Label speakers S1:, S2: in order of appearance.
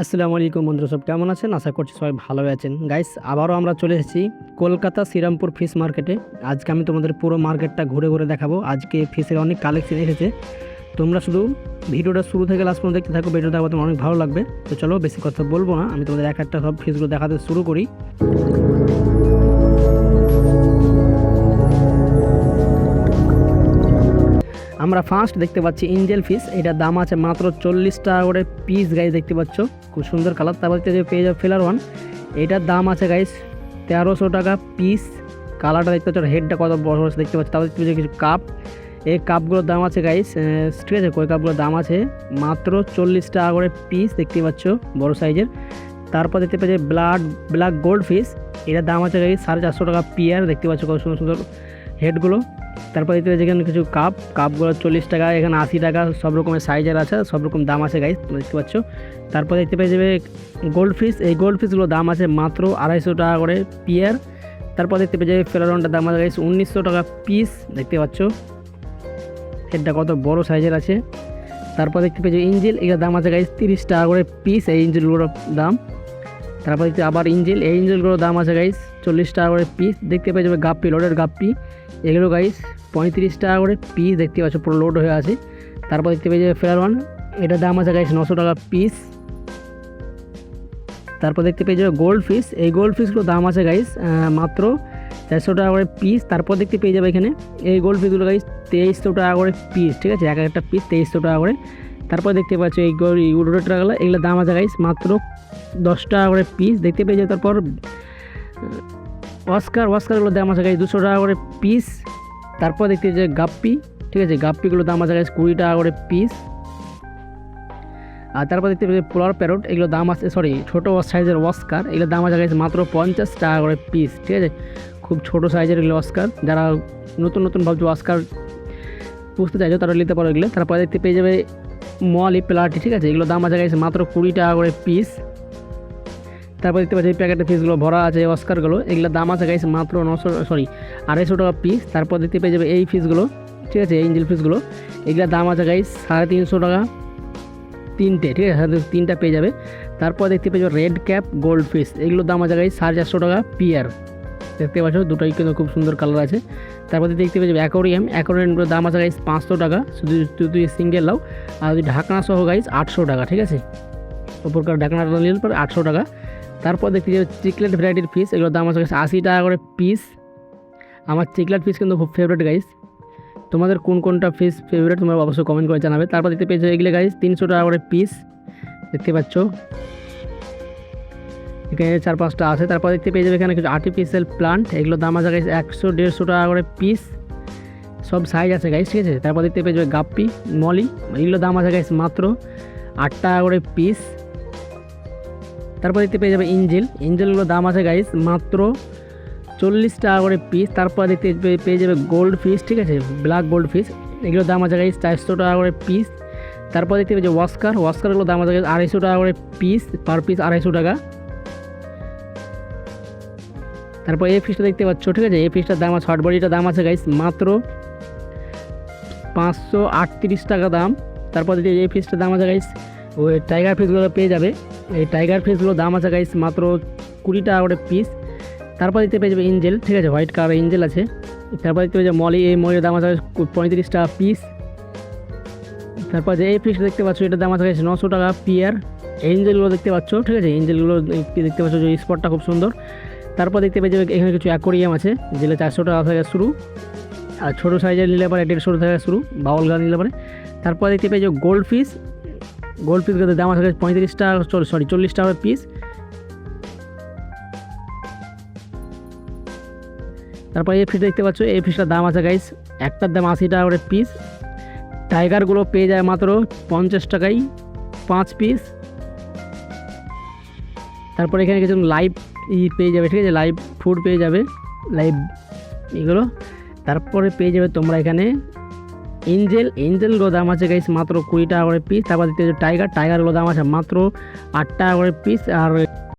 S1: আসসালামু আলাইকুম বন্ধুরা, সব কেমন আছেন? আশা করছি সবাই ভালো আছেন। গাইস, আবারও আমরা চলে এসেছি কলকাতা শ্রীরামপুর ফিশ মার্কেটে। আজকে আমি তোমাদের পুরো মার্কেটটা ঘুরে ঘুরে দেখাবো। আজকে ফিশের অনেক কালেকশন এসেছে। তোমরা শুধু ভিডিওটা শুরু থেকে লাস্ট পর্যন্ত দেখতে থাকো। ভিডিওটা দেখো, তোমার অনেক ভালো লাগবে। তো চলো, বেশি কথা বলবো না, আমি তোমাদের এক একটা সব ফিশগুলো দেখাতে শুরু করি। আমরা ফার্স্ট দেখতে পাচ্ছি এঞ্জেল ফিশ। এটার দাম আছে মাত্র 40 টাকা করে পিস। গাইস দেখতে পাচ্ছ খুব সুন্দর কালার। তারপর পেয়ে যাবে ফেলার ওয়ান। এটার দাম আছে গাইস 1300 টাকা পিস। কালারটা দেখতে পাচ্ছ, হেডটা কত বড় বড় দেখতে পাচ্ছ। তারপর দেখতে পাচ্ছ কিছু কাপ। এই কাপগুলোর দাম আছে গাইস, ঠিক আছে, কই কাপগুলোর দাম আছে মাত্র 40 টাকা করে পিস, দেখতে পাচ্ছ বড় সাইজের। তারপর দেখতে পাচ্ছি ব্ল্যাক গোল্ড ফিশ। এটার দাম আছে গাইস 450 টাকা পিয়ার, দেখতে পাচ্ছ কত সুন্দর সুন্দর হেডগুলো। তারপর দেখতে পাচ্ছি এখানে কিছু কাপগুলো 40 টাকা, এখানে 80 টাকা, সব রকমের সাইজের আছে, সব রকম দাম আছে গাইস, দেখতে পাচ্ছ। তারপর দেখতে পেয়ে যাবে গোল্ড ফিশ। এই গোল্ড ফিশগুলোর দাম আছে মাত্র 250 টাকা করে পিয়ার। তারপর দেখতে পেয়ে যাবে ফেলারনটার দাম আছে গাইস 1900 টাকা পিস, দেখতে পাচ্ছ হেডটা কত বড় সাইজের আছে। তারপর দেখতে পেয়ে যাবে ইঞ্জেল। এটার দাম আছে গাইস 30 টাকা করে পিস, এই ইঞ্জেলগুলোর দাম। তারপর দেখতে আবার ইঞ্জেল। এই ইঞ্জেলগুলোর দাম আছে গাইস 40 টাকা করে পিস। দেখতে পেয়ে যাবে গাপ্পি, লোডের গাপ্পি। এগুলো গাইস 35 টাকা করে পিস, দেখতে পাচ্ছ পুরো লোড হয়ে আছে। তারপর দেখতে পেয়ে যাবে ফেয়ার ওয়ান। এটার দাম আছে গাইস 900 টাকা পিস। তারপর দেখতে পেয়ে যাবে গোল্ড ফিশ। এই গোল্ড ফিশগুলোর দাম আছে গাইস মাত্র 400 টাকা করে পিস। তারপর দেখতে পেয়ে যাবে এখানে এই গোল্ড ফিশগুলো গাইস 2300 টাকা করে পিস, ঠিক আছে, এক একটা পিস 2300 টাকা করে। তারপর দেখতে পাচ্ছ এই রোডের টাকাগুলো, এগুলোর দাম আছে গাইস মাত্র 10 টাকা করে পিস, দেখতে পেয়ে যাবে। তারপর ওয়াস্কারগুলোর দাম আছে গাইস 200 টাকা করে পিস। তারপর দেখতে যে গাপ্পি, ঠিক আছে, গাপ্পিগুলোর দাম আছে গাইস 20 টাকা করে পিস। আর তারপর দেখতে পেয়ে পোলার প্যারট, এগুলোর দাম আছে, সরি, ছোটো সাইজের ওয়াস্কার, এগুলোর দাম আছে গাইস মাত্র 50 টাকা করে পিস, ঠিক আছে, খুব ছোটো সাইজের এগুলো ওয়াস্কার। যারা নতুন ভাবছো ওয়াস্কার বুঝতে চাইছো তারা নিতে পারো এগুলো। তারপর দেখতে পেয়ে যাবে মলি প্লাটি, ঠিক আছে, এগুলোর দাম আছে গাইস মাত্র 20 টাকা করে পিস। তারপর দেখতে পাচ্ছি এই প্যাকেটের পিসগুলো ভরা আছে অস্কারগুলো, এগুলোর দাম আছে গাইস মাত্র 250 টাকা পিস। তারপর দেখতে পেয়ে যাবে এই ফিশগুলো, ঠিক আছে, এঞ্জেল ফিশগুলো, এগুলোর দাম আছে গাইস 350 টাকা তিনটে, ঠিক আছে, 3টা পেয়ে যাবে। তারপর দেখতে পেয়ে যাবে রেড ক্যাপ গোল্ড ফিশ, এগুলোর দাম আছে গাইস 450 টাকা পিয়ার, দেখতে পাচ্ছ দুটোই কিন্তু খুব সুন্দর কালার আছে। তারপর দেখতে পেয়ে যাবে অ্যাকোরিয়ামগুলোর দাম আছে গাইস 500 টাকা, শুধু তুই সিঙ্গেল নাও, আর যদি ঢাকনা সহ গাইস 800 টাকা, ঠিক আছে, ওপরকার ঢাকনাটা নিলে পরে 800 টাকা। তারপর দেখতে যাবে চিকলেট ভ্যারাইটির ফিশ, এগুলোর দাম আছে 80 টাকা করে পিস। আমার চিকলেট ফিশ কিন্তু খুব ফেভারিট গাইস। তোমাদের কোনটা ফিশ ফেভারিট তোমরা অবশ্যই কমেন্ট করে জানাবে। তারপর দেখতে পেয়েছো এগুলো গাইস 300 টাকা করে পিস, দেখতে পাচ্ছ এখানে 4-5টা আছে। তারপর দেখতে পেয়ে যাবে এখানে কিছু আর্টিফিশিয়াল প্লান্ট, এগুলোর দাম আছে গাইস 100-150 টাকা করে পিস, সব সাইজ আছে গাইস, ঠিক আছে। তারপর দেখতে পেয়ে যাবে গাপ্পি মলি, এগুলোর দাম আছে গাইস মাত্র 8 টাকা করে পিস। তারপর দেখতে পেয়ে যাবে এঞ্জেলগুলোর দাম আছে গাইস মাত্র 40 টাকা করে পিস। তারপর দেখতে পেয়ে যাবে গোল্ড ফিশ, ঠিক আছে, ব্ল্যাক গোল্ড ফিশ, এগুলোর দাম আছে গাইস 400 টাকা করে পিস। তারপর দেখতে পেয়ে যাবে ওয়াস্কারগুলোর দাম আছে গাইস 250 টাকা করে পিস, পার পিস 250 টাকা। তারপর এই ফিশটা দেখতে পাচ্ছ, ঠিক আছে, এই ফিশটার দাম আছে, হট বডিটার দাম আছে গাইস মাত্র 538 টাকা দাম। তারপর দেখতে এই ফিশটার দাম আছে গাইস, ওই টাইগার ফিশগুলো পেয়ে যাবে, এই টাইগার ফিশগুলোর দাম আছে গাইস মাত্র 20 টাকা করে পিস। তারপর দেখতে পেয়ে যাবে এঞ্জেল, ঠিক আছে, হোয়াইট কালার এঞ্জেল আছে। তারপর দেখতে পেয়ে যাবে মলি, এই মলির দাম আছে 35 টাকা পিস। তারপর যে এই ফিশটা দেখতে পাচ্ছ, এটার দাম আছে 900 টাকা পিয়ার। এঞ্জেলগুলো দেখতে পাচ্ছ, ঠিক আছে, এঞ্জেলগুলো দেখতে পাচ্ছ যে স্পটটা খুব সুন্দর। তারপর দেখতে পেয়ে যাবে এখানে কিছু অ্যাকোরিয়াম আছে, যেগুলো 400 টাকা থেকে শুরু, আর ছোটো সাইজের নিলে পরে 150 টাকা শুরু, বাউল গান নিলে পরে। তারপর দেখতে পেয়ে যাবে গোল্ড ফিশগুলোর দাম আছে 35 টাকা, 40 টাকা পিস। তারপর এই ফিশ দেখতে পাচ্ছ, এই ফিশটার দাম আছে গাইস, একটার দাম 80 টাকা করে পিস। টাইগারগুলো পেয়ে যায় মাত্র 50 টাকায় 5 পিস। তারপর এখানে কিছু লাইভ পেয়ে যাবে, ঠিক আছে, লাইভ ফুড পেয়ে যাবে, লাইভ এগুলো। তারপরে পেয়ে যাবে তোমরা এখানে এঞ্জেলগুলোর দাম আছে গাইস মাত্র 20 টাকা করে পিস। তারপর দেখতে টাইগারগুলোর দাম আছে মাত্র 8 টাকা করে পিস। আর